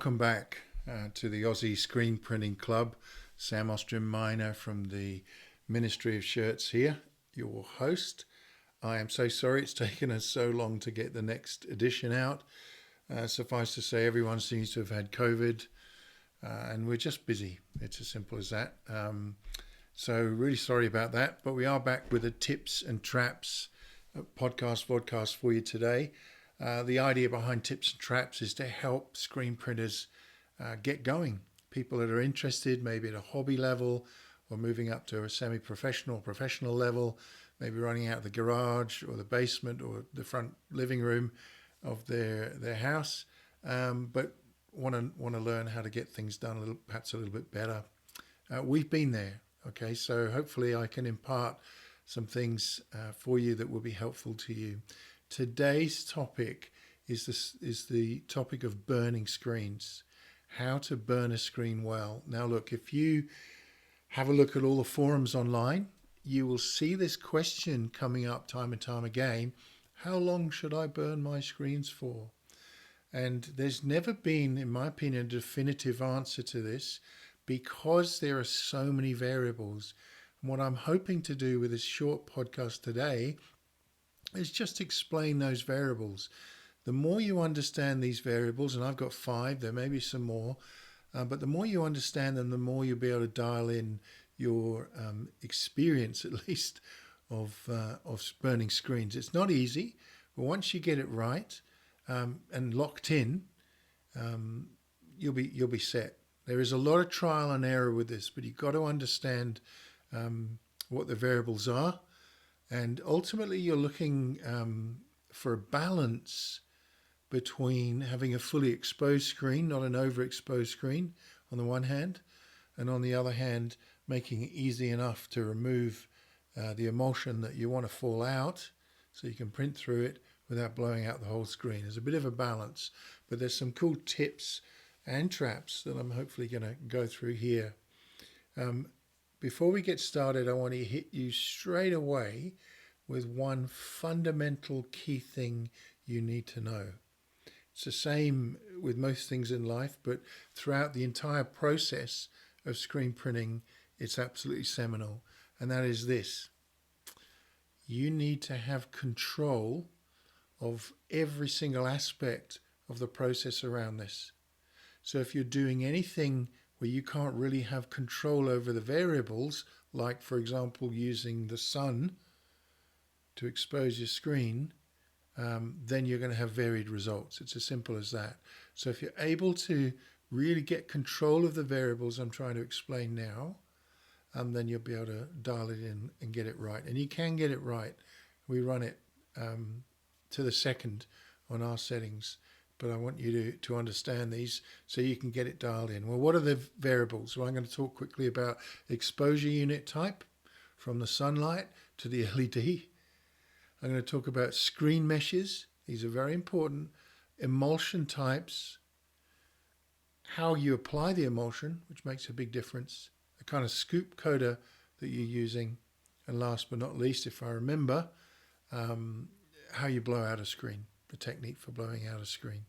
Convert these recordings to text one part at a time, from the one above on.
welcome back to the Aussie Screen Printing Club. Sam Austrian Miner from the Ministry of Shirts here, your host. I am so sorry it's taken us so long to get the next edition out. Suffice to say, everyone seems to have had COVID and we're just busy. It's as simple as that. So really sorry about that, but we are back with the tips and traps podcast for you today. The idea behind tips and traps is to help screen printers get going. People that are interested, maybe at a hobby level or moving up to a semi-professional, professional level, maybe running out of the garage or the basement or the front living room of their house, but want to learn how to get things done perhaps a little bit better. We've been there, okay? So hopefully I can impart some things for you that will be helpful to you. Today's topic is the topic of burning screens, how to burn a screen well. Now look, if you have a look at all the forums online, you will see this question coming up time and time again: how long should I burn my screens for? And there's never been, in my opinion, a definitive answer to this because there are so many variables. And what I'm hoping to do with this short podcast today is just explain those variables. The more you understand these variables, and I've got 5, there may be some more, but the more you understand them, the more you'll be able to dial in your experience, at least, of burning screens. It's not easy, but once you get it right and locked in, you'll be set. There is a lot of trial and error with this, but you've got to understand what the variables are. And ultimately, you're looking for a balance between having a fully exposed screen, not an overexposed screen, on the one hand, and on the other hand, making it easy enough to remove the emulsion that you want to fall out so you can print through it without blowing out the whole screen. There's a bit of a balance, but there's some cool tips and traps that I'm hopefully going to go through here. Before we get started, I want to hit you straight away with one fundamental key thing you need to know. It's the same with most things in life, but throughout the entire process of screen printing, it's absolutely seminal. And that is this: you need to have control of every single aspect of the process around this. So if you're doing anything where you can't really have control over the variables, like, for example, using the sun to expose your screen, then you're going to have varied results. It's as simple as that. So if you're able to really get control of the variables I'm trying to explain now, then you'll be able to dial it in and get it right. And you can get it right. We run it to the second on our settings, but I want you to understand these so you can get it dialed in. Well, what are the variables? Well, I'm going to talk quickly about exposure unit type, from the sunlight to the LED. I'm going to talk about screen meshes. These are very important. Emulsion types, how you apply the emulsion, which makes a big difference, the kind of scoop coater that you're using, and last but not least, if I remember, how you blow out a screen, the technique for blowing out a screen.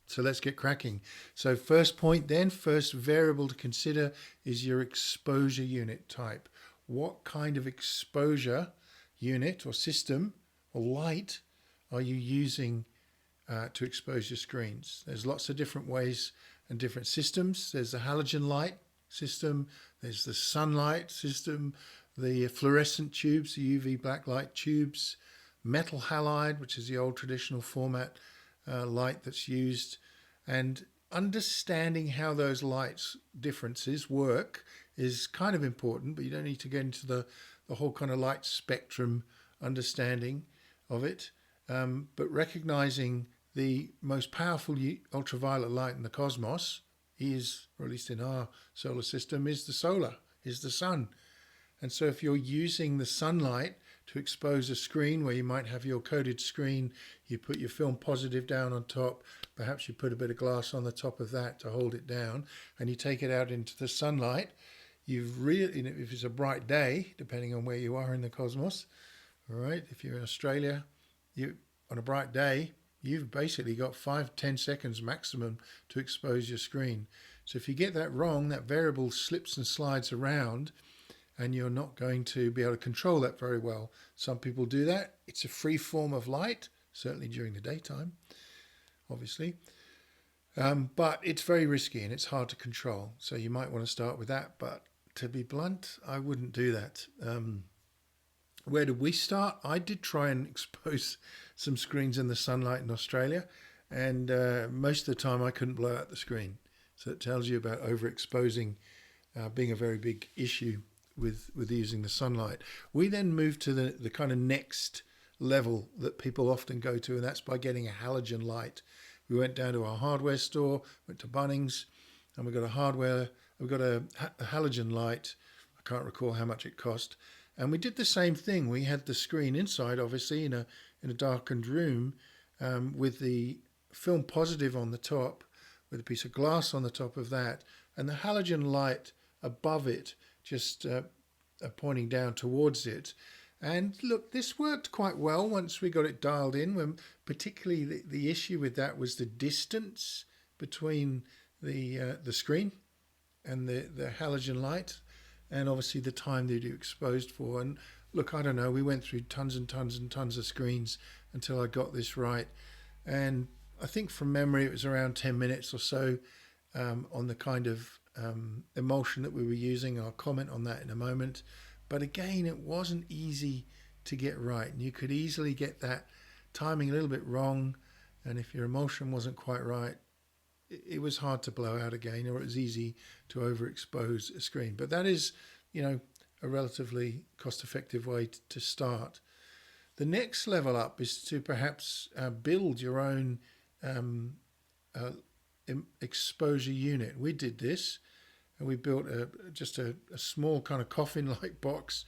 So let's get cracking. So first variable to consider is your exposure unit type. What kind of exposure unit or system or light are you using to expose your screens? There's lots of different ways and different systems. There's the halogen light system, there's the sunlight system, the fluorescent tubes, the UV black light tubes, metal halide, which is the old traditional format light that's used. And understanding how those lights differences work is kind of important, but you don't need to get into the whole kind of light spectrum understanding of it. But recognizing the most powerful ultraviolet light in the cosmos is, or at least in our solar system, is the sun. And so if you're using the sunlight to expose a screen where you might have your coated screen, you put your film positive down on top, perhaps you put a bit of glass on the top of that to hold it down, and you take it out into the sunlight, you've really, if it's a bright day, depending on where you are in the cosmos, all right, if you're in Australia, on a bright day, you've basically got 5-10 seconds maximum to expose your screen. So if you get that wrong, that variable slips and slides around, and you're not going to be able to control that very well. Some people do that. It's a free form of light, certainly during the daytime, obviously. But it's very risky and it's hard to control. So you might want to start with that. But to be blunt, I wouldn't do that. Where did we start? I did try and expose some screens in the sunlight in Australia, and most of the time I couldn't blow out the screen. So it tells you about overexposing being a very big issue with using the sunlight. We then moved to the kind of next level that people often go to, and that's by getting a halogen light. We went down to our hardware store, went to Bunnings, and we got a halogen light. I can't recall how much it cost. And we did the same thing. We had the screen inside, obviously, in a darkened room, with the film positive on the top, with a piece of glass on the top of that, and the halogen light above it, just pointing down towards it. And look, this worked quite well once we got it dialed in. When particularly the issue with that was the distance between the screen and the halogen light, and obviously the time that you exposed for. And look, I don't know, we went through tons and tons and tons of screens until I got this right. And I think from memory it was around 10 minutes or so on the kind of emulsion that we were using. I'll comment on that in a moment. But again, it wasn't easy to get right. And you could easily get that timing a little bit wrong. And if your emulsion wasn't quite right, it was hard to blow out again, or it was easy to overexpose a screen. But that is, a relatively cost-effective way to start. The next level up is to perhaps build your own exposure unit. We did this, and we built just a small kind of coffin-like box,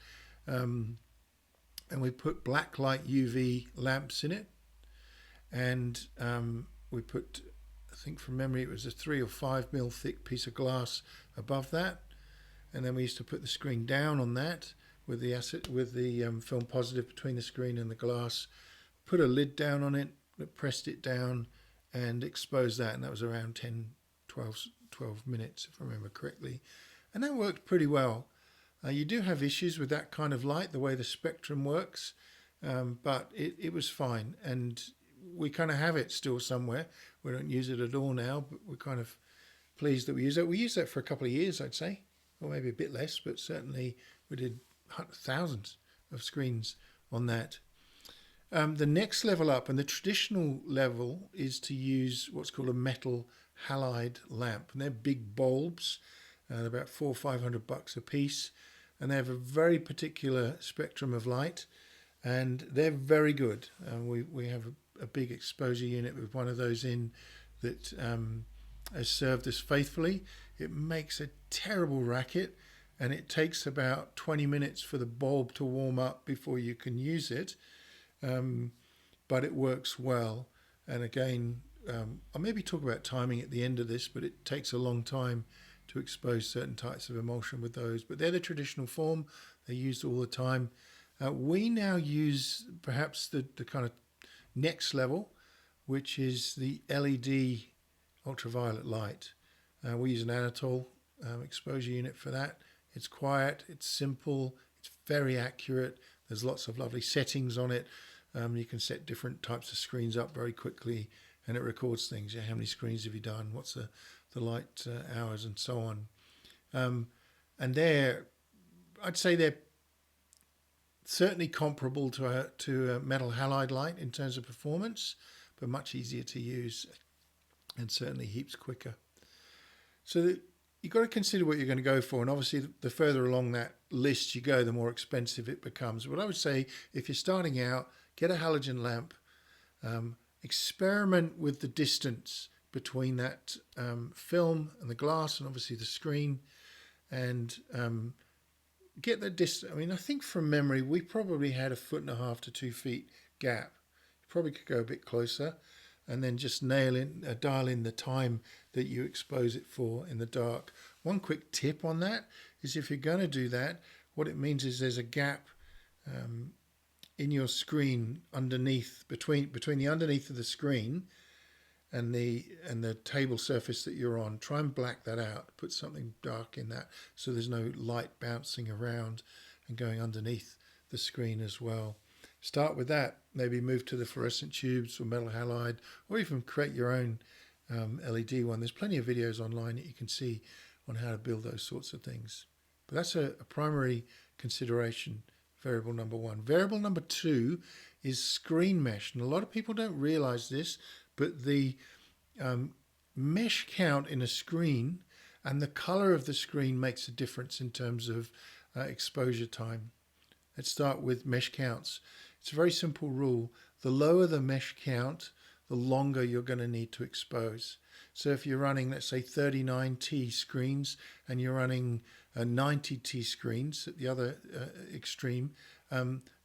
and we put black light UV lamps in it, and we put, I think from memory, it was a 3 or 5 mil thick piece of glass above that, and then we used to put the screen down on that with the film positive between the screen and the glass, put a lid down on it, pressed it down, and exposed that, and that was around 12 minutes, if I remember correctly. And that worked pretty well. You do have issues with that kind of light, the way the spectrum works, but it was fine. And we kind of have it still somewhere. We don't use it at all now, but we're kind of pleased that we use it. We used that for a couple of years, I'd say, or maybe a bit less, but certainly we did thousands of screens on that. The next level up, and the traditional level, is to use what's called a metal halide lamp, and they're big bulbs. They're about $400 or $500 a piece, and they have a very particular spectrum of light, and they're very good. We have a big exposure unit with one of those in that has served us faithfully. It makes a terrible racket, and it takes about 20 minutes for the bulb to warm up before you can use it, but it works well. And again, I'll maybe talk about timing at the end of this, but it takes a long time to expose certain types of emulsion with those. But they're the traditional form. They're used all the time. We now use perhaps the kind of next level, which is the LED ultraviolet light. We use an Anatol exposure unit for that. It's quiet, it's simple, it's very accurate. There's lots of lovely settings on it. You can set different types of screens up very quickly, and it records things. How many screens have you done? What's the light hours, and so on. And I'd say they're certainly comparable to a metal halide light in terms of performance, but much easier to use, and certainly heaps quicker. So you've got to consider what you're going to go for, and obviously the further along that list you go, the more expensive it becomes. But I would say if you're starting out, get a halogen lamp, experiment with the distance between that film and the glass, and obviously the screen, and get that distance. I mean, I think from memory we probably had 1.5 to 2 feet gap. You probably could go a bit closer, and then just dial in the time that you expose it for in the dark. One quick tip on that is, if you're going to do that, what it means is there's a gap in your screen underneath, between the underneath of the screen and the table surface that you're on. Try and black that out. Put something dark in that so there's no light bouncing around and going underneath the screen as well. Start with that. Maybe move to the fluorescent tubes or metal halide, or even create your own LED one. There's plenty of videos online that you can see on how to build those sorts of things. But that's a primary consideration, variable number one. Variable number two is screen mesh. And a lot of people don't realize this, but the mesh count in a screen and the color of the screen makes a difference in terms of exposure time. Let's start with mesh counts. It's a very simple rule. The lower the mesh count, the longer you're going to need to expose. So if you're running, let's say 39T screens and you're running 90T screens at the other extreme,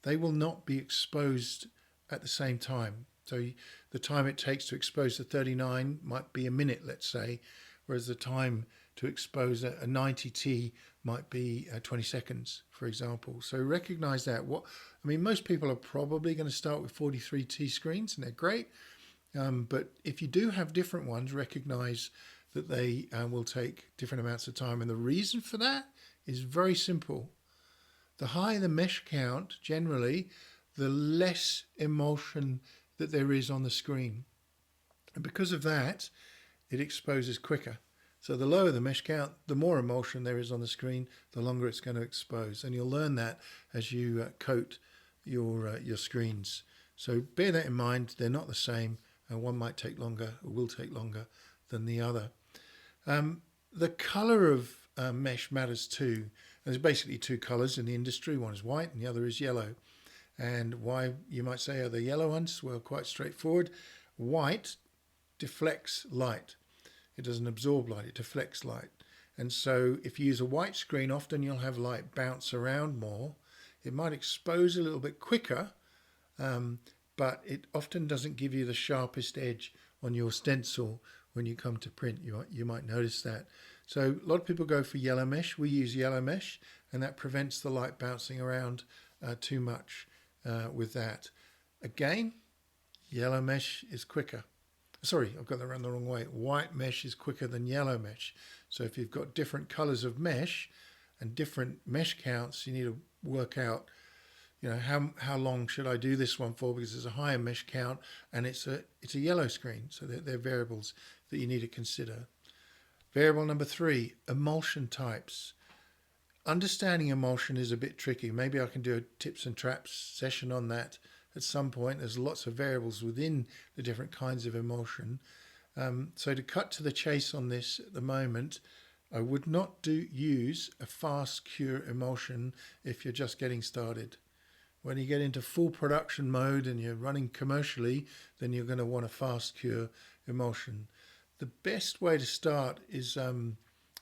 they will not be exposed at the same time. So the time it takes to expose the 39 might be a minute, let's say, whereas the time to expose a 90T might be 20 seconds, for example. So recognize that. Most people are probably going to start with 43T screens, and they're great. But if you do have different ones, recognize that they will take different amounts of time. And the reason for that is very simple. The higher the mesh count, generally, the less emulsion that there is on the screen. And because of that, it exposes quicker. So the lower the mesh count, the more emulsion there is on the screen, the longer it's going to expose. And you'll learn that as you coat your screens. So bear that in mind. They're not the same, and one might take longer or will take longer than the other. The color of mesh matters too. There's basically two colors in the industry. One is white and the other is yellow. And why, you might say, are the yellow ones? Well, quite straightforward. White deflects light. It doesn't absorb light, it deflects light. And so if you use a white screen, often you'll have light bounce around more. It might expose a little bit quicker, but it often doesn't give you the sharpest edge on your stencil when you come to print. You might notice that. So a lot of people go for yellow mesh. We use yellow mesh, and that prevents the light bouncing around too much with that. Again, yellow mesh is quicker. Sorry, I've got that around the wrong way. White mesh is quicker than yellow mesh. So if you've got different colors of mesh and different mesh counts, you need to work out, how long should I do this one for, because there's a higher mesh count and it's a yellow screen. So they're variables that you need to consider. Variable number three, emulsion types. Understanding emulsion is a bit tricky. Maybe I can do a tips and traps session on that at some point. There's lots of variables within the different kinds of emulsion. So to cut to the chase on this at the moment, I would not use a fast cure emulsion if you're just getting started. When you get into full production mode and you're running commercially, then you're going to want a fast cure emulsion. The best way to start is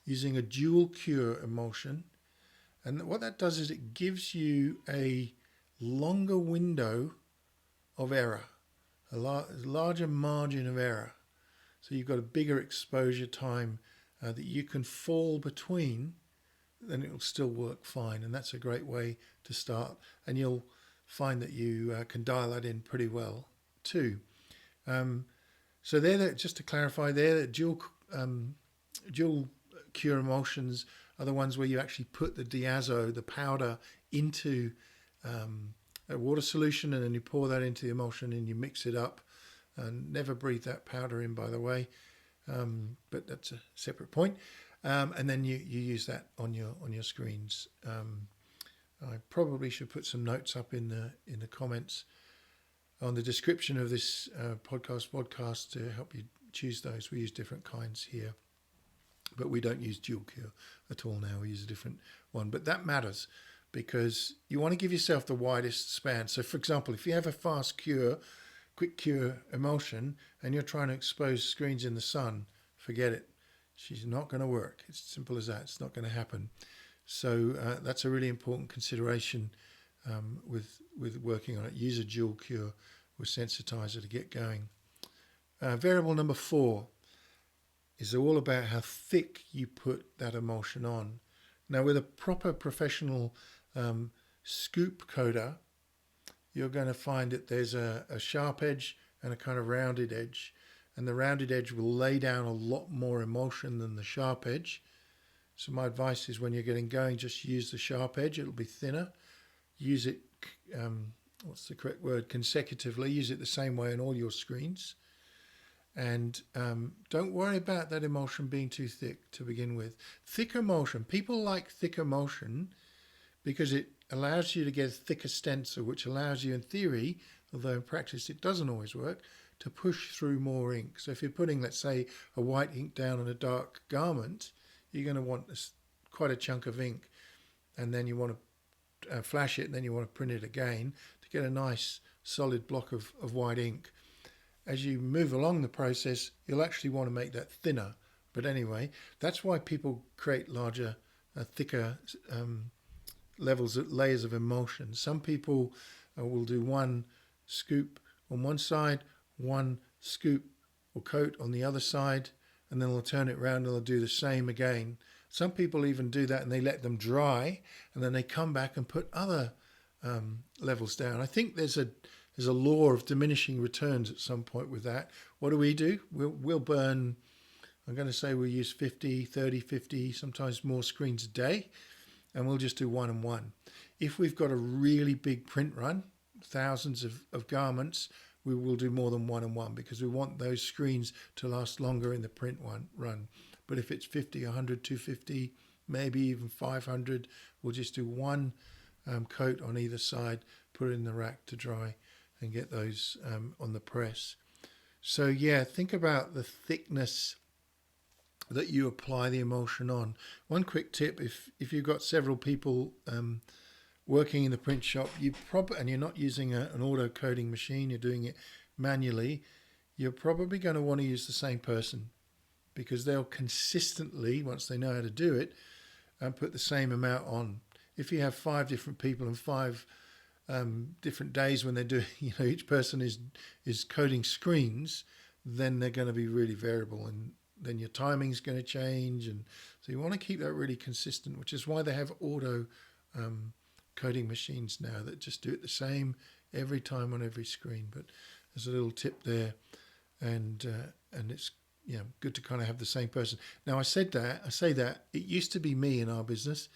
using a dual cure emulsion. And what that does is it gives you a longer window of error, a larger margin of error. So you've got a bigger exposure time that you can fall between, then it will still work fine. And that's a great way to start. And you'll find that you can dial that in pretty well too. So just to clarify, the dual cure emulsions are the ones where you actually put the diazo, the powder, into a water solution, and then you pour that into the emulsion and you mix it up. And never breathe that powder in, by the way, but that's a separate point. And then you use that on your screens. I probably should put some notes up in the comments on the description of this podcast to help you choose those. We use different kinds here, but we don't use dual cure at all now. We use a different one, but that matters because you want to give yourself the widest span. So for example, if you have a fast cure, quick cure emulsion, and you're trying to expose screens in the sun, forget it. She's not going to work. It's simple as that. It's not going to happen. So that's a really important consideration with working on it. Use a dual cure with sensitizer to get going. Variable number 4 is all about how thick you put that emulsion on. Now with a proper professional scoop coater, you're going to find that there's a sharp edge and a kind of rounded edge. And the rounded edge will lay down a lot more emulsion than the sharp edge. So my advice is when you're getting going, just use the sharp edge. It'll be thinner. Use it, what's the correct word, consecutively. Use it the same way on all your screens. And don't worry about that emulsion being too thick to begin with. Thick emulsion, people like thick emulsion because it allows you to get a thicker stencil, which allows you in theory, although in practice it doesn't always work, to push through more ink. So if you're putting, let's say, a white ink down on a dark garment, you're going to want quite a chunk of ink, and then you want to flash it, and then you want to print it again to get a nice solid block of white ink. As you move along the process, you'll actually want to make that thinner. But anyway, that's why people create larger, thicker layers of emulsion. Some people will do one scoop on one side, one scoop or coat on the other side, and then they'll turn it around and they'll do the same again. Some people even do that and they let them dry, and then they come back and put other levels down. I think there's a law of diminishing returns at some point with that. What do? We'll burn, I'm going to say we'll use 50, 30, 50, sometimes more screens a day, and we'll just do one and one. If we've got a really big print run, thousands of garments, we will do more than one and one because we want those screens to last longer in the print run. But if it's 50, 100, 250, maybe even 500, we'll just do one coat on either side, put it in the rack to dry, and get those on the press. So yeah, think about the thickness that you apply the emulsion on. One quick tip, if you've got several people working in the print shop, and you're not using an auto coating machine, you're doing it manually, you're probably going to want to use the same person because they'll consistently, once they know how to do it, put the same amount on. If you have 5 different people and 5 different days when they're doing, each person is coating screens, then they're going to be really variable, and then your timing's going to change, and so you want to keep that really consistent, which is why they have auto coating machines now that just do it the same every time on every screen. But there's a little tip there, and it's good to kind of have the same person. Now I say that it used to be me in our business.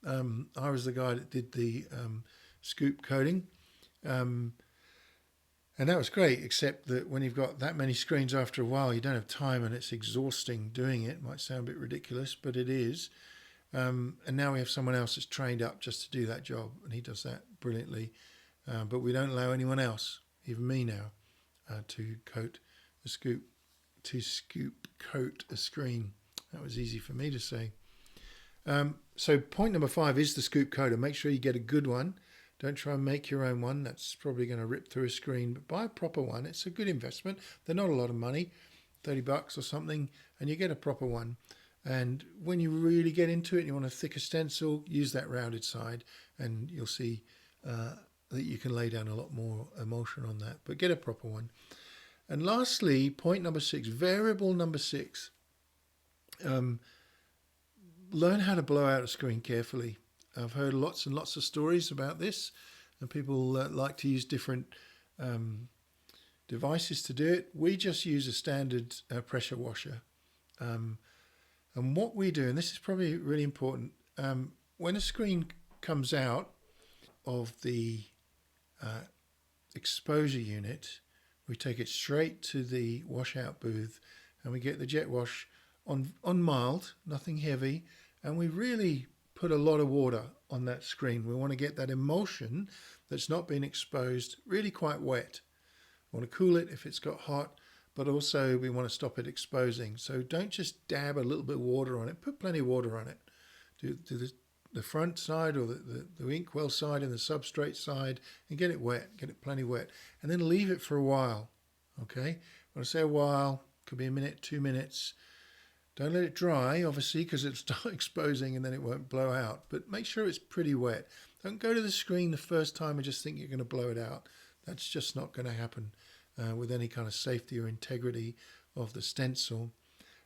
I was the guy that did the scoop coating, and that was great, except that when you've got that many screens, after a while you don't have time and it's exhausting doing it. It might sound a bit ridiculous, but it is. And now we have someone else that's trained up just to do that job, and he does that brilliantly. But we don't allow anyone else, even me now, to scoop coat a screen. That was easy for me to say. So point number 5 is the scoop coater. Make sure you get a good one. Don't try and make your own one. That's probably going to rip through a screen. But buy a proper one. It's a good investment. They're not a lot of money, $30 or something, and you get a proper one. And when you really get into it and you want a thicker stencil, use that rounded side, and you'll see that you can lay down a lot more emulsion on that. But get a proper one. And lastly, point number 6, variable number 6. Learn how to blow out a screen carefully. I've heard lots and lots of stories about this, and people like to use different devices to do it. We just use a standard pressure washer. And what we do, and this is probably really important, when a screen comes out of the exposure unit, we take it straight to the washout booth, and we get the jet wash on mild, nothing heavy, and we really put a lot of water on that screen. We want to get that emulsion that's not been exposed really quite wet. We want to cool it if it's got hot, but also we want to stop it exposing. So don't just dab a little bit of water on it. Put plenty of water on it. Do the front side or the inkwell side and the substrate side, and get it wet, get it plenty wet. And then leave it for a while, okay? When I say a while, could be a minute, 2 minutes. Don't let it dry, obviously, because it'll start exposing and then it won't blow out. But make sure it's pretty wet. Don't go to the screen the first time and just think you're going to blow it out. That's just not going to happen with any kind of safety or integrity of the stencil.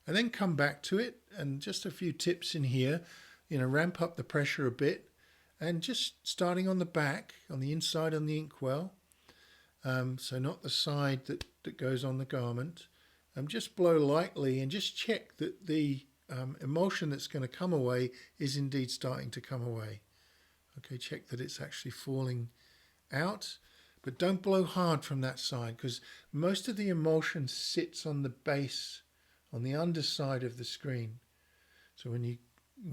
And then come back to it, and just a few tips in here. Ramp up the pressure a bit. And just starting on the back, on the inside on the inkwell, so not the side that goes on the garment. Just blow lightly and just check that the emulsion that's going to come away is indeed starting to come away. Okay, check that it's actually falling out, but don't blow hard from that side, because most of the emulsion sits on the base, on the underside of the screen. So when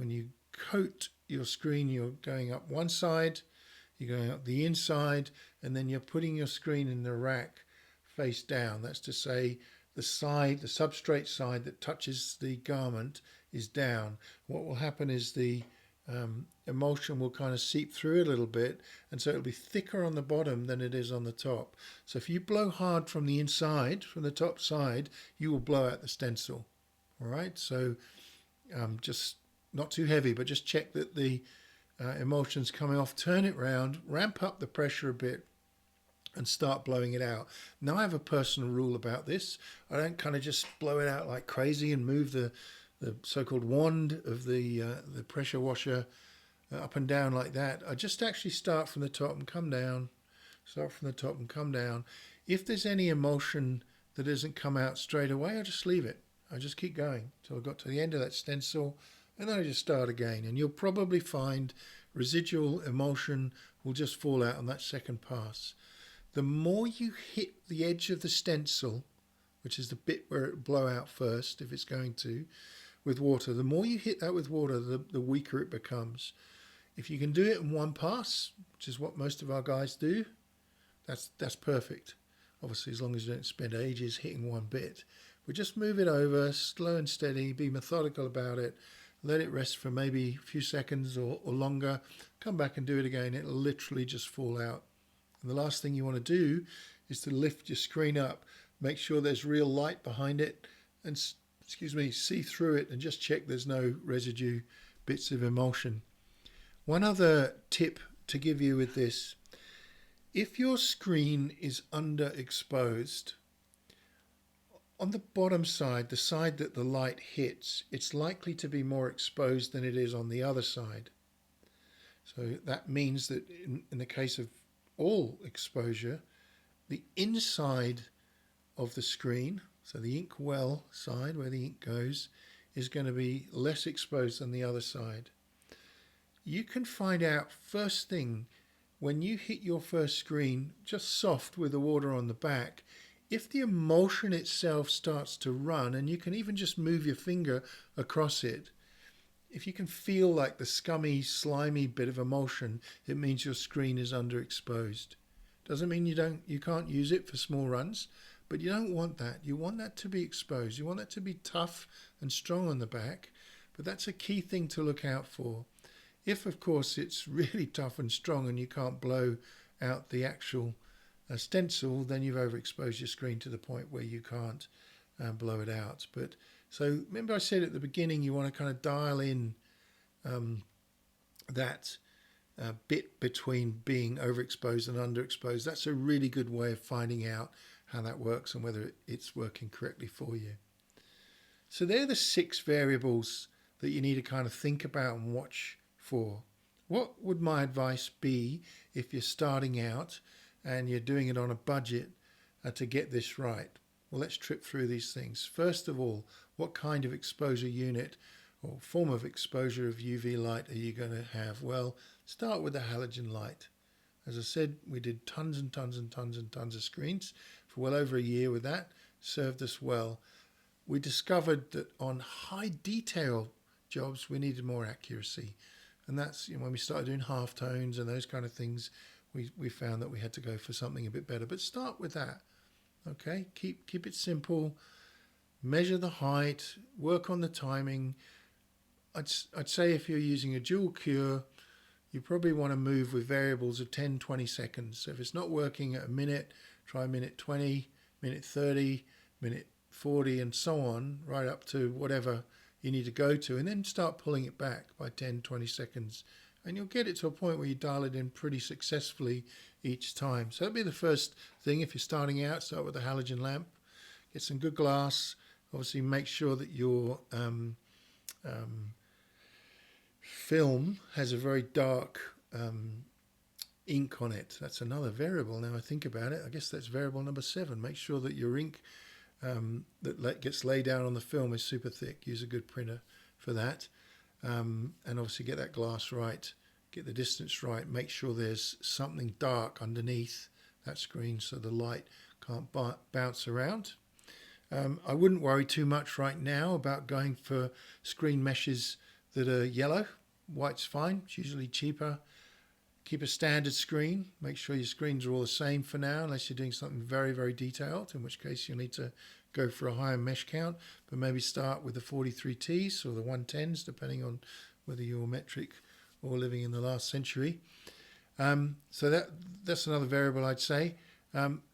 you coat your screen, you're going up one side, you're going up the inside, and then you're putting your screen in the rack face down. That's to say, the substrate side that touches the garment is down. What will happen is the emulsion will kind of seep through a little bit, and so it'll be thicker on the bottom than it is on the top. So if you blow hard from the inside, from the top side, you will blow out the stencil. All right, so just not too heavy, but just check that the emulsion's coming off. Turn it round, ramp up the pressure a bit, and start blowing it out. Now I have a personal rule about this. I don't kind of just blow it out like crazy and move the so-called wand of the pressure washer up and down like that. I just actually start from the top and come down, start from the top and come down. If there's any emulsion that doesn't come out straight away, I just leave it. I just keep going till I got to the end of that stencil, and then I just start again. And you'll probably find residual emulsion will just fall out on that second pass. The more you hit the edge of the stencil, which is the bit where it will blow out first, if it's going to, with water, the more you hit that with water, the weaker it becomes. If you can do it in one pass, which is what most of our guys do, that's perfect. Obviously, as long as you don't spend ages hitting one bit. But just move it over, slow and steady, be methodical about it, let it rest for maybe a few seconds or longer, come back and do it again. It'll literally just fall out. And the last thing you want to do is to lift your screen up, make sure there's real light behind it, and see through it, and just check there's no residue bits of emulsion. One other tip to give you with this: if your screen is underexposed, on the bottom side, the side that the light hits, it's likely to be more exposed than it is on the other side. So that means that in the case of all exposure, the inside of the screen, so the ink well side where the ink goes, is going to be less exposed than the other side. You can find out first thing when you hit your first screen, just soft with the water on the back, if the emulsion itself starts to run, and you can even just move your finger across it, if you can feel like the scummy, slimy bit of emulsion, it means your screen is underexposed. Doesn't mean you can't use it for small runs, but you don't want that. You want that to be exposed. You want that to be tough and strong on the back, but that's a key thing to look out for. If, of course, it's really tough and strong and you can't blow out the actual stencil, then you've overexposed your screen to the point where you can't blow it out. But so remember I said at the beginning, you want to kind of dial in that bit between being overexposed and underexposed. That's a really good way of finding out how that works and whether it's working correctly for you. So they're the 6 variables that you need to kind of think about and watch for. What would my advice be if you're starting out and you're doing it on a budget to get this right? Well, let's trip through these things. First of all, what kind of exposure unit or form of exposure of UV light are you going to have? Well, start with the halogen light. As I said, we did tons and tons and tons and tons of screens for well over a year with that. Served us well. We discovered that on high detail jobs, we needed more accuracy. And that's, when we started doing halftones and those kind of things, we found that we had to go for something a bit better. But start with that. Okay, keep it simple. Measure the height. Work on the timing. I'd say if you're using a dual cure, you probably want to move with variables of 10, 20 seconds. So if it's not working at a minute, try minute 20, minute 30, minute 40, and so on, right up to whatever you need to go to, and then start pulling it back by 10, 20 seconds. And you'll get it to a point where you dial it in pretty successfully each time. So that'd be the first thing. If you're starting out, start with a halogen lamp. Get some good glass. Obviously, make sure that your film has a very dark ink on it. That's another variable. Now I think about it, I guess that's variable number 7. Make sure that your ink that gets laid down on the film is super thick. Use a good printer for that. And obviously get that glass right, get the distance right, make sure there's something dark underneath that screen so the light can't bounce around. I wouldn't worry too much right now about going for screen meshes that are yellow. White's fine, it's usually cheaper. Keep a standard screen. Make sure your screens are all the same for now, unless you're doing something very, very detailed, in which case you'll need to go for a higher mesh count, but maybe start with the 43Ts or the 110s, depending on whether you're metric or living in the last century. So that's another variable I'd say.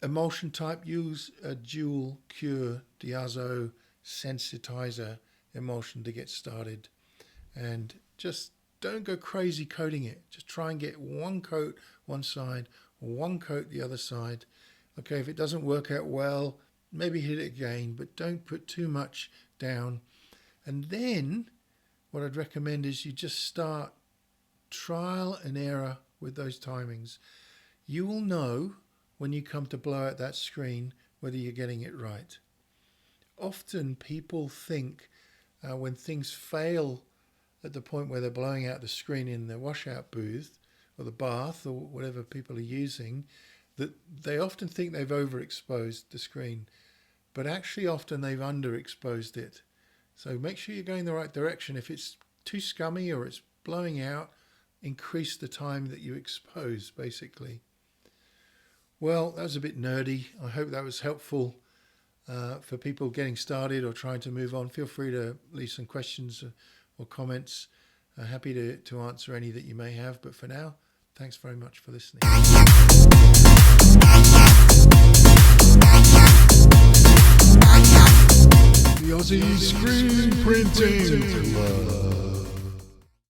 Emulsion type, use a dual cure diazo sensitizer emulsion to get started. And just don't go crazy coating it. Just try and get one coat one side, one coat the other side. Okay, if it doesn't work out well, maybe hit it again, but don't put too much down. And then what I'd recommend is you just start trial and error with those timings. You will know when you come to blow out that screen whether you're getting it right. Often people think when things fail at the point where they're blowing out the screen in the washout booth or the bath or whatever people are using, that they often think they've overexposed the screen, but actually often they've underexposed it. So make sure you're going the right direction. If it's too scummy or it's blowing out, increase the time that you expose, basically. Well, that was a bit nerdy. I hope that was helpful for people getting started or trying to move on. Feel free to leave some questions or comments. Happy to answer any that you may have. But for now, thanks very much for listening. The Aussie Screen Printing Club.